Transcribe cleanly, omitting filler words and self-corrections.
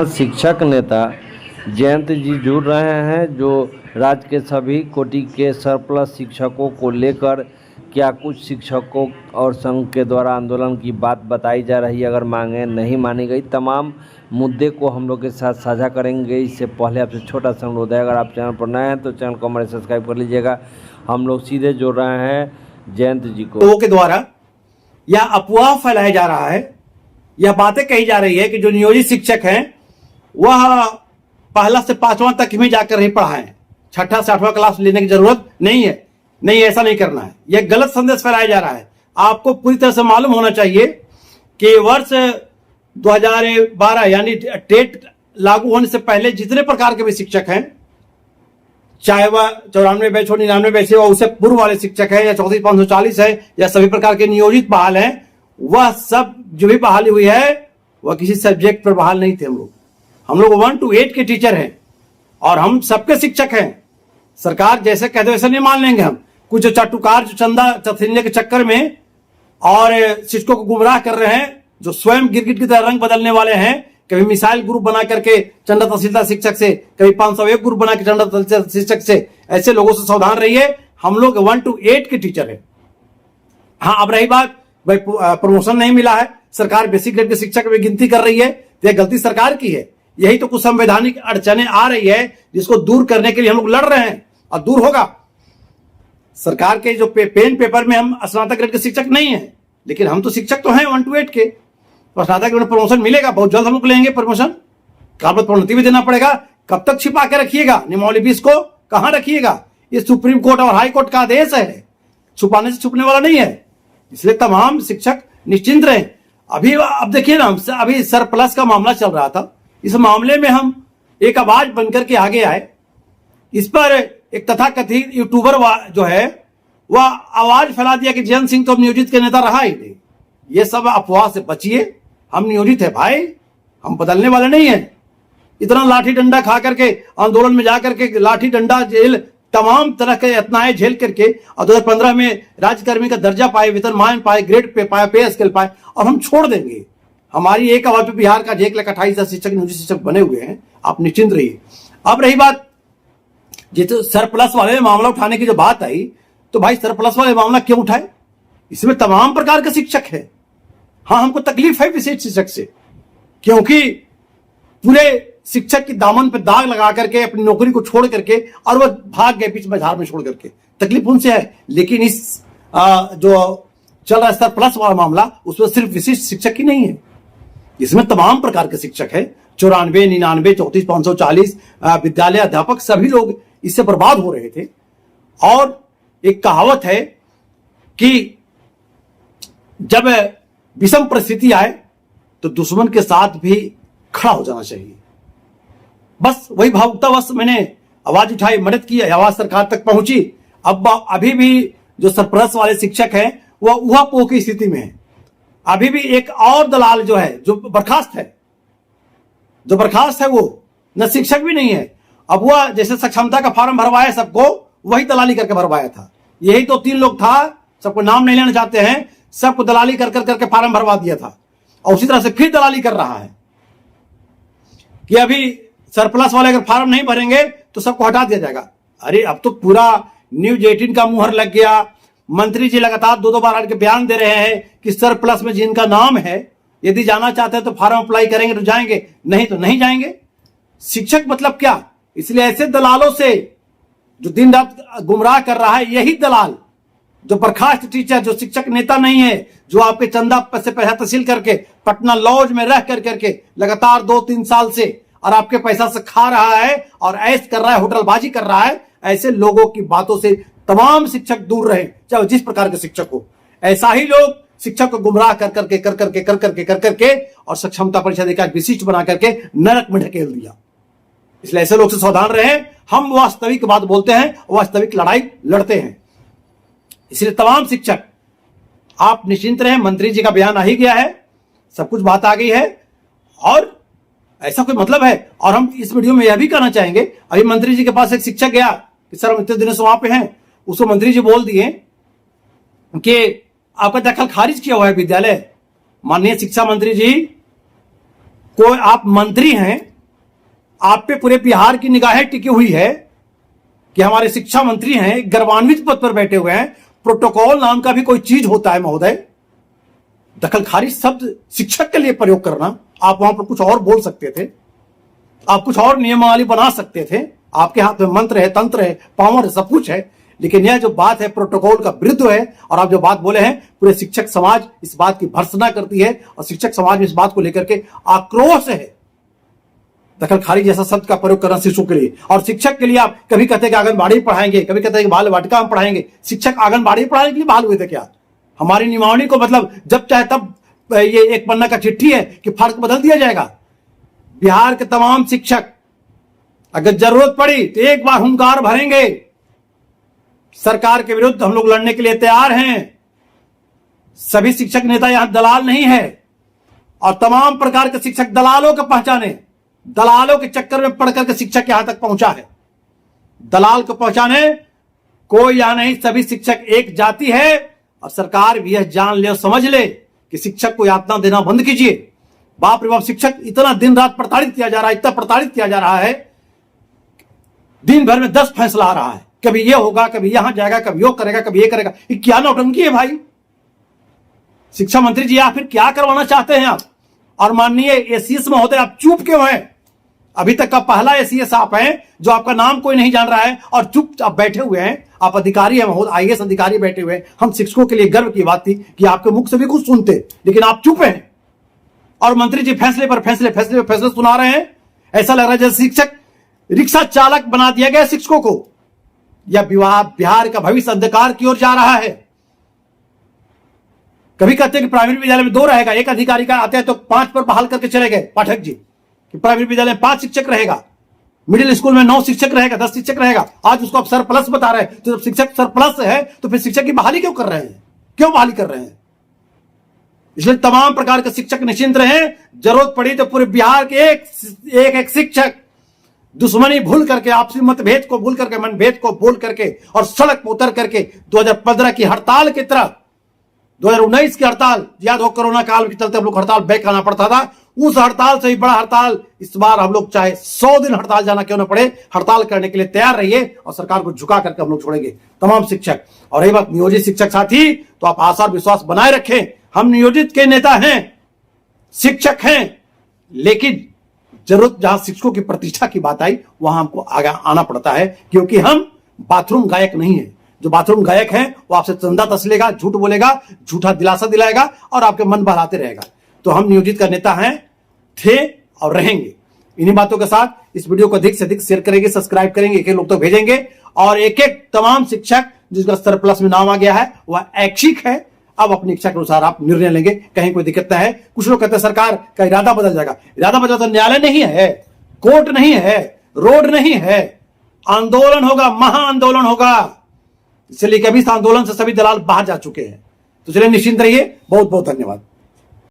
शिक्षक नेता जयंत जी जुड़ रहे हैं, जो राज्य के सभी कोटि के सरप्लस शिक्षकों को लेकर क्या कुछ शिक्षकों और संघ के द्वारा आंदोलन की बात बताई जा रही है। अगर मांगें नहीं मानी गई, तमाम मुद्दे को हम लोग के साथ साझा करेंगे। इससे पहले आपसे छोटा सा अनुरोध है, अगर आप चैनल पर नए हैं तो चैनल को हमारे सब्सक्राइब कर लीजिएगा। हम लोग सीधे जोड़ रहे हैं जयंत जी को। लोगों के द्वारा या अफवाह फैलाया जा रहा है या बातें कही जा रही है कि जो नियोजित शिक्षक हैं वह पहला से पांचवां तक ही जाकर ही पढ़ाएं, छठा से आठवां क्लास लेने की जरूरत नहीं है। नहीं, ऐसा नहीं करना है। यह गलत संदेश फैलाया जा रहा है। आपको पूरी तरह से मालूम होना चाहिए कि वर्ष 2012 यानी टेट लागू होने से पहले जितने प्रकार के भी शिक्षक हैं, चाहे वह 94 बैच हो, 99 बैच हो, उससे पूर्व वाले शिक्षक हैं या 34,540 है या सभी प्रकार के नियोजित बहाल हैं, वह सब जो भी बहाली हुई है वह किसी सब्जेक्ट पर बहाल नहीं थे। हम लोग 1 to 8 के टीचर हैं और हम सबके शिक्षक हैं। सरकार जैसे कहते वैसे नहीं मान लेंगे हम। कुछ चाटुकार जो चंदा चथिन्य के चक्कर में और शिक्षकों को गुमराह कर रहे हैं, जो स्वयं गिरगिट की तरह रंग बदलने वाले हैं, कभी मिसाइल ग्रुप बना करके चंदा तहसीलदार शिक्षक से, कभी 501 ग्रुप बना के चंदा तहसीलदार शिक्षक से, ऐसे लोगों से सावधान रहिए। हम लोग 1 to 8 के टीचर हैं। हाँ, अब रही बात भाई प्रमोशन नहीं मिला है, सरकार बेसिक ग्रेड के शिक्षक में गिनती कर रही है, तो यह गलती सरकार की है। यही तो कुछ संवैधानिक अड़चने आ रही है जिसको दूर करने के लिए हम लोग लड़ रहे हैं और दूर होगा। सरकार के जो पेन पेपर में हम स्नातक ग्रेड के शिक्षक नहीं है, लेकिन हम तो शिक्षक तो हैं 1 to 8 के। तो स्नातक ग्रेड में प्रमोशन मिलेगा, बहुत जल्द हम लोग लेंगे प्रमोशन। काबिल प्रोन्नति भी देना पड़ेगा। कब तक छिपा के रखिएगा नियमावली 20 को? कहां रखिएगा? ये सुप्रीम कोर्ट और हाई कोर्ट का आदेश है, छुपाने से छुपने वाला नहीं है। इसलिए तमाम शिक्षक निश्चिंत रहे। अब देखिए ना, अभी सरप्लस का मामला चल रहा था। इस मामले में हम एक आवाज बनकर के आगे आए। इस पर एक तथाकथित यूट्यूबर जो है वह आवाज फैला दिया कि जयंत सिंह तो नियोजित के नेता रहा ही नहीं। ये सब अफवाह से बचिए। हम नियोजित है भाई, हम बदलने वाले नहीं है। इतना लाठी डंडा खा करके आंदोलन में जाकर के लाठी डंडा जेल तमाम तरह के यातनाएं झेल करके और 2015 में राज्यकर्मी का दर्जा पाए, वेतनमान पाए, ग्रेड पे पाए, पे स्केल पाए, और हम छोड़ देंगे। हमारी एक आवाज पे बिहार का 1,28,000 शिक्षक नियोजित शिक्षक बने हुए हैं। आप निश्चिंत रहिए। अब रही बात जिस सरप्लस वाले मामला उठाने की जो बात आई, तो भाई सरप्लस वाले मामला क्यों उठाए? इसमें तमाम प्रकार के शिक्षक है। हाँ, हमको तकलीफ है विशेष शिक्षक से, क्योंकि पूरे शिक्षक की दामन पे दाग लगा करके अपनी नौकरी को छोड़ करके और वह भाग गए बीच बाजार में छोड़ करके। तकलीफ उनसे है। लेकिन इस जो चल रहा है सरप्लस वाला मामला, उसमें सिर्फ विशिष्ट शिक्षक ही नहीं है, इसमें तमाम प्रकार के शिक्षक है। 94, 99, 34,540 विद्यालय अध्यापक सभी लोग इससे बर्बाद हो रहे थे। और एक कहावत है कि जब विषम परिस्थिति आए तो दुश्मन के साथ भी खड़ा हो जाना चाहिए। बस वही भावुकतावश मैंने आवाज उठाई, मदद की, आवाज सरकार तक पहुंची। अब अभी भी जो सरप्लस वाले शिक्षक हैं वह ऊहापोह की स्थिति में है। अभी भी एक और दलाल जो है, जो बर्खास्त है, वो न शिक्षक भी नहीं है। अब वह जैसे सक्षमता का फॉर्म भरवाया सबको, वही दलाली करके भरवाया था। यही तो 3 लोग था, सबको नाम नहीं लेना चाहते हैं, सबको दलाली कर करके फॉर्म भरवा दिया था। और उसी तरह से फिर दलाली कर रहा है कि अभी सरप्लस वाले अगर फॉर्म नहीं भरेंगे तो सबको हटा दिया जाएगा। अरे अब तो पूरा न्यूज 18 का मुहर लग गया। मंत्री जी लगातार 2-2 बार आके बयान दे रहे हैं कि सरप्लस में जिनका नाम है, यदि जाना चाहते हैं तो फॉर्म अप्लाई करेंगे तो जाएंगे, नहीं तो नहीं जाएंगे। शिक्षक मतलब क्या? इसलिए ऐसे दलालों से जो दिन रात गुमराह कर रहा है, यही दलाल जो बर्खास्त टीचर, जो शिक्षक नेता नहीं है, जो आपके चंदा से पैसा तहसील करके पटना लॉज में रह करके लगातार 2-3 साल से और आपके पैसा से खा रहा है और ऐश कर रहा है, होटलबाजी कर रहा है, ऐसे लोगों की बातों से तमाम शिक्षक दूर रहे, चाहे जिस प्रकार के शिक्षक हो। ऐसा ही लोग शिक्षक को गुमराह कर करके और सक्षमता परीक्षा देकर विशिष्ट बना करके नरक में ढकेल दिया। इसलिए ऐसे लोग से सावधान रहे। हम वास्तविक बात बोलते हैं, वास्तविक लड़ाई लड़ते हैं। इसलिए तमाम शिक्षक आप निश्चिंत रहे। मंत्री जी का बयान आ ही गया है, सब कुछ बात आ गई है और ऐसा कोई मतलब है। और हम इस वीडियो में यह भी कहना चाहेंगे, अभी मंत्री जी के पास एक शिक्षक गया कि सर हम इतने दिनों से वहां पे हैं, उसको मंत्री जी बोल दिए कि आपका दखल खारिज किया हुआ है विद्यालय। माननीय शिक्षा मंत्री जी, कोई आप मंत्री हैं, आप पे पूरे बिहार की निगाहें टिकी हुई है कि हमारे शिक्षा मंत्री हैं, गर्वान्वित पद पर बैठे हुए हैं। प्रोटोकॉल नाम का भी कोई चीज होता है महोदय। दखलखारी शब्द शिक्षक के लिए प्रयोग करना, आप वहां पर कुछ और बोल सकते थे, आप कुछ और नियमावली बना सकते थे। आपके हाथ में मंत्र है, तंत्र है, पावर है, सब कुछ है, लेकिन यह जो बात है प्रोटोकॉल का विरुद्ध है। और आप जो बात बोले हैं, पूरे शिक्षक समाज इस बात की भर्त्सना करती है और शिक्षक समाज में इस बात को लेकर के आक्रोश है। दखलखारी जैसा शब्द का प्रयोग करना शिक्षकों के लिए, और शिक्षक के लिए आप कभी कहते हैं कि आंगनबाड़ी पढ़ाएंगे, कभी कहते हैं कि बाल वाटिका हम पढ़ाएंगे। शिक्षक आंगनबाड़ी पढ़ाने के लिए बहाल हुए थे क्या? हमारी नियमावली को मतलब जब चाहे तब ये एक पन्ना का चिट्ठी है कि फर्क बदल दिया जाएगा। बिहार के तमाम शिक्षक अगर जरूरत पड़ी तो एक बार हुंकार भरेंगे। सरकार के विरुद्ध हम लोग लड़ने के लिए तैयार हैं। सभी शिक्षक नेता यहां दलाल नहीं है, और तमाम प्रकार के शिक्षक दलालों को पहचाने, दलालों के चक्कर में पड़ करके शिक्षक यहां तक पहुंचा है। दलाल को पहचाने कोई यहां नहीं, सभी शिक्षक एक जाति है। और सरकार भी यह जान ले और समझ ले कि शिक्षक को यातना देना बंद कीजिए। बाप रे बाप, शिक्षक इतना दिन रात प्रताड़ित किया जा रहा है, इतना प्रताड़ित किया जा रहा है, दिन भर में 10 फैसला आ रहा है। कभी ये होगा, कभी यहां जाएगा, कभी वो करेगा, कभी ये करेगा। ये क्या नौटंकी है भाई? शिक्षा मंत्री जी, आप फिर क्या करवाना चाहते हैं आप? और माननीय एसीएस महोदय, आप चुप क्यों हैं? अभी तक का पहला एसीएस आप हैं जो आपका नाम कोई नहीं जान रहा है और चुप आप बैठे हुए हैं। आप अधिकारी हैं महोदय, आईएएस अधिकारी बैठे हुए हैं। हम शिक्षकों के लिए गर्व की बात थी कि आपके मुख से भी कुछ सुनते, लेकिन आप चुप हैं। और मंत्री जी फैसले पर फैसले सुना रहे हैं। ऐसा लग रहा है जैसे शिक्षक रिक्शा चालक बना दिया गया शिक्षकों को। यह बिहार का भविष्य अंधकार की ओर जा रहा है। कभी कहते हैं कि प्राइमरी विद्यालय में 2 रहेगा, एक अधिकारी का आते हैं तो 5 पर बहाल करके चले गए पाठक जी कि प्राइमरी विद्यालय में 5 शिक्षक रहेगा, मिडिल स्कूल में 9 शिक्षक रहेगा, 10 शिक्षक रहेगा। आज उसको आप सरप्लस बता रहे हैं। तो जब शिक्षक सरप्लस है तो फिर शिक्षक की बहाली क्यों कर रहे हैं? क्यों बहाली कर रहे हैं? इसलिए तमाम प्रकार के शिक्षक निश्चिंत रहे। जरूरत पड़ी तो पूरे बिहार के एक शिक्षक दुश्मनी भूल करके, आपसी मतभेद को भूल करके, मनभेद को भूल करके और सड़क पर उतर करके 2015 की हड़ताल की तरह 2019 की हड़ताल, याद हो कोरोना काल के चलते हम लोग हड़ताल बैक आना पड़ता था। उस हड़ताल से भी बड़ा हड़ताल इस बार हम लोग चाहे 100 दिन हड़ताल जाना क्यों न पड़े, हड़ताल करने के लिए तैयार रहिए और सरकार को झुका करके हम लोग छोड़ेंगे तमाम शिक्षक। और रही बात नियोजित शिक्षक साथी, तो आप आशा और विश्वास बनाए रखें। हम नियोजित के नेता हैं, शिक्षक हैं, लेकिन जरूरत जहां शिक्षकों की प्रतिष्ठा की बात आई वहां हमको आगे आना पड़ता है, क्योंकि हम बाथरूम गायक नहीं है। जो बाथरूम गायक है वो आपसे चंदा तसलेगा, झूठ बोलेगा, झूठा दिलासा दिलाएगा और आपके मन बहलाते रहेगा। तो हम नियोजित का नेता हैं, थे और रहेंगे। इन्हीं बातों के साथ इस वीडियो को अधिक से अधिक शेयर करेंगे, सब्सक्राइब करेंगे, एक लोग तो भेजेंगे। और एक तमाम शिक्षक जिसका स्तर प्लस में नाम आ गया है वह ऐच्छिक है। अब अपनी इच्छा के अनुसार आप निर्णय लेंगे, कहीं कोई दिक्कत है। कुछ लोग कहते हैं सरकार का इरादा बदल जाएगा। इरादा बदल तो न्यायालय नहीं है, कोर्ट नहीं है, रोड नहीं है, आंदोलन होगा, महाआंदोलन होगा। इसलिए कभी इस आंदोलन से सभी दलाल बाहर जा चुके हैं। तो चलिए निश्चिंत रहिए। बहुत बहुत धन्यवाद।